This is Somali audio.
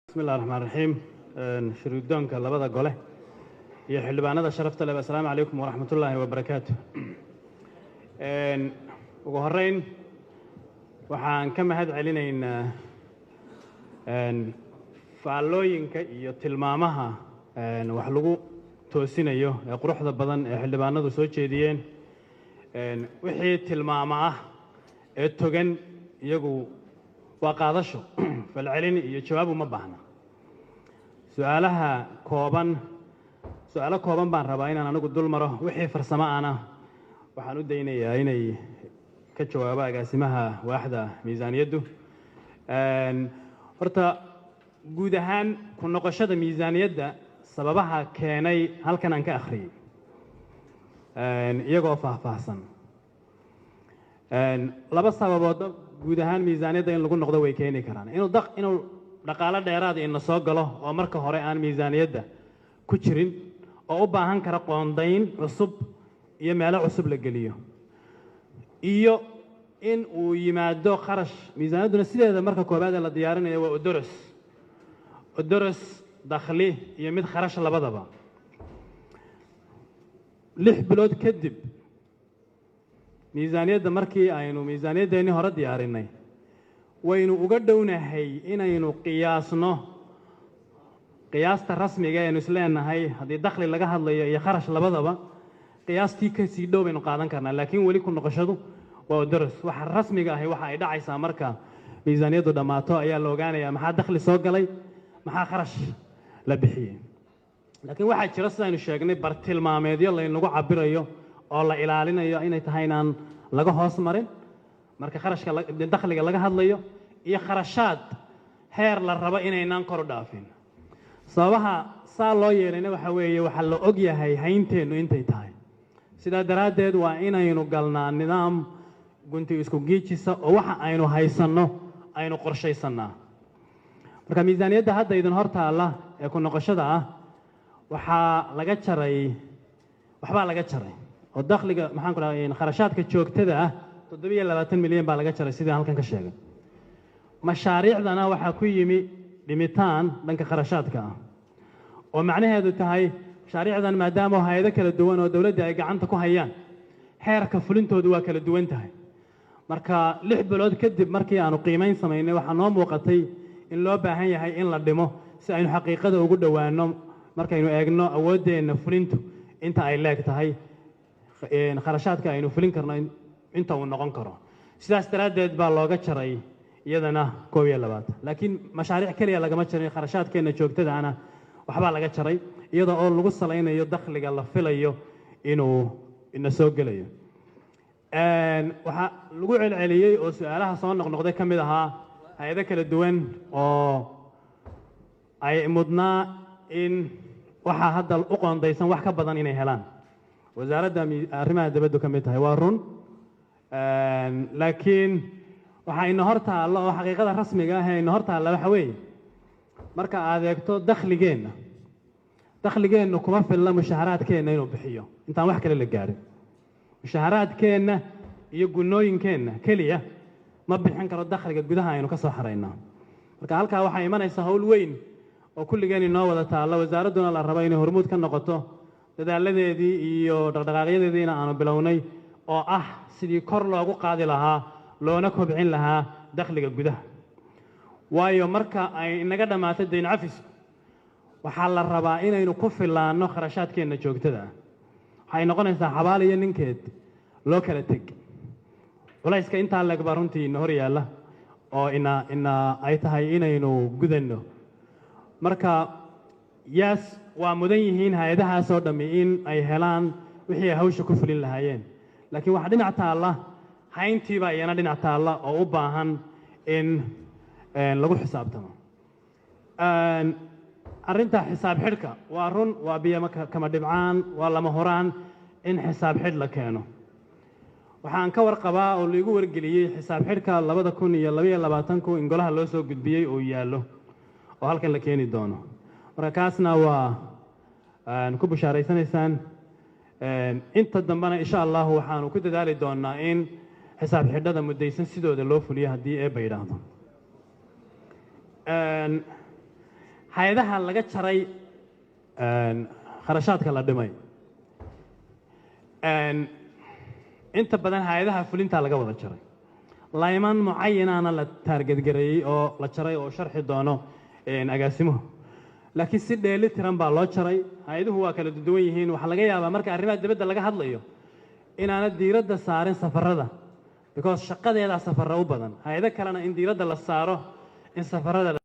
بسم الله الرحمن الرحيم. شرودونك لبدا قوله يا حلبانada sharafta leh. Assalaamu calaykum waraxmatullaahi wabarakaatuh. ugu horeyn waxaan ka mahad celinaynaa faallooyinka iyo tilmaamaha wax lagu toosinayo ee quruxda badan ee xildhibaanadu soo jeediyeen. wixii tilmaamo ah ee togan iyagu waa qaadasho falcelin iyo jawaab uma baahna. su'aalo kooban baan rabaa inaan anigu dul maro. wixii farsamo ana waxaan u daynayaa inay ka jawaabo agaasimaha waaxda miisaaniyaddu. horta guud ahaan ku noqoshada miisaaniyadda sababaha keenay halkan aan ka akhriyay iyagoo faahfaahsan. laba sababood guud ahaan miisaaniyadda in lagu noqdo way keeni karaan. inuu dhaqaale dheeraad ina soo galo oo marka hore aan miisaaniyadda ku jirin oo u baahan kara qoondayn cusub iyo meelo cusub la geliyo, iyo in uu yimaado kharash. miisaaniyadduna sideeda marka koobaad ee la diyaarinayo waa odoros dakhli iyo mid kharash labadaba. 6 bilood kadib miisaaniyadda markii aynu miisaaniyaddeennii hore diyaarinay waynu uga dhownahay inaynu qiyaasta rasmiga aynu isleenahay haddii dakhli laga hadlayo iyo kharash labadaba qiyaastii ka sii dhow baynu qaadan karnaa. laakiin weli ku noqoshadu waa odoros. waxa rasmiga ahi waxa ay dhacaysaa marka miisaaniyaddu dhammaato ayaa la ogaanayaa maxaa dakhli soo galay, maxaa kharash la bixiyey. laakiin waxaa jira sidaynu sheegnay bartilmaameedyo laynagu cabirayo oo la ilaalinayo inay tahay inaan laga hoos marin marka kharashka dakhliga laga hadlayo, iyo kharashaad heer la rabo inaynaan kor u dhaafin. sababaha saa loo yeelayna waxa weeye waxaa la og yahay haynteennu intay tahay. sidaa daraaddeed waa inaynu galnaa nidaam gunti isku giijisa oo waxa aynu haysanno aynu qorshaysannaa. marka miisaaniyadda hadda idin hor taalla ee ku noqoshada ah waxbaa laga jaray oo dakhliga maxaan ku dhahay kharashaadka joogtada ah 27 milyan baa laga jaray sidii halkan ka sheegay. mashaariicdana waxaa ku yimi dhimitaan dhanka kharashaadka ah oo macnaheedu tahay mashaariicdan maadaama hay'ado kala duwan oo dawladda ay gacanta ku hayaan heerka fulintoodu waa kala duwan tahay. marka 6 bilood kadib markii aanu qiimayn samaynay waxaa noo muuqatay in loo baahan yahay in la dhimo si aynu xaqiiqada ugu dhowaanno markaynu eegno awooddeenna fulintu inta ay leeg tahay kharashaadka aynu fulin karno inta uu noqon karo. sidaas daraaddeed baa looga jaray iyadana 22. laakiin mashaariic kaliya lagama jarin, kharashaadkeenna joogtadaana waxbaa laga jaray iyada oo lagu salaynayo dakhliga la filayo inuu ina soo gelayo. waxaa lagu celceliyey oo su'aalaha soo noqnoqday ka mid ahaa hay'ado kala duwan oo ay mudnaa in waxaa hadda u qoondaysan wax ka badan inay helaan. wasaaradda arrimaha dibaddu ka mid tahay waa run, laakiin waxaa ina hor taalla oo xaqiiqada rasmiga ah ee ina hor taalla waxa weeye marka aad eegto dakhligeennu kuma filla mushaharaadkeenna inuu bixiyo intaan wax kale la gaarin. mushaharaadkeenna iyo gunnooyinkeenna keliya ma bixin karo dakhliga gudaha aynu ka soo xaraynaa. marka halkaa waxaa imanaysa hawl weyn oo kulligeen inoo wada taalla. wasaaradduna la rabo inay hormuud ka noqoto dadaaladeedii iyo dhaqdhaqaaqyadeediina aanu bilownay oo ah sidii kor loogu qaadi lahaa loona kobcin lahaa dakhliga gudaha. waayo marka ay inaga dhammaato dayn cafis waxaa la rabaa inaynu ku fillaanno kharashaadkeenna joogtada ah. waxay noqonaysaa xabaal iyo ninkeed loo kala teg. culayska intaa leeg baa runtii ina hor yaalla oo ay tahay inaynu gudanno. marka yaas waa mudan yihiin hay-adahaasoo dhammi in ay helaan wixii ay hawsha ku fulin lahaayeen. laakiin waxaa dhinac taalla hayntiibaa iyana dhinac taalla oo u baahan in lagu xisaabtamo. arrinta xisaab xidhka waa run, waa biyo kama dhibcaan, waa lama huraan in xisaab xidh la keeno. waxaan ka warqabaa oo laigu wargeliyey xisaab xidhka 2022 in golaha loo soo gudbiyey oo yaallo oo halkan la keeni doono. marka kaasna waa ku bushaaraysanaysaan. inta dambena insha allahu waxaanu ku dadaali doonaa in xisaab xidhada muddaysan sidooda loo fuliyo haddii eebba yidhaahdo. hay-adaha laga jaray kharashaadka la dhimay inta badan hay-adaha fulinta laga wada jaray layman mucayanaana la taargetgareeyey oo la jaray oo sharxi doono agaasimuhu laakiin si dheeli tiran baa loo jaray hay-aduhu waa kala duwan yihiin waxaa laga yaabaa marka arrimaha dibadda laga hadlayo inaana diiradda saarin safarada because shaqadeedaa safarra u badan hay-ado kalena in diiradda la saaro in safarada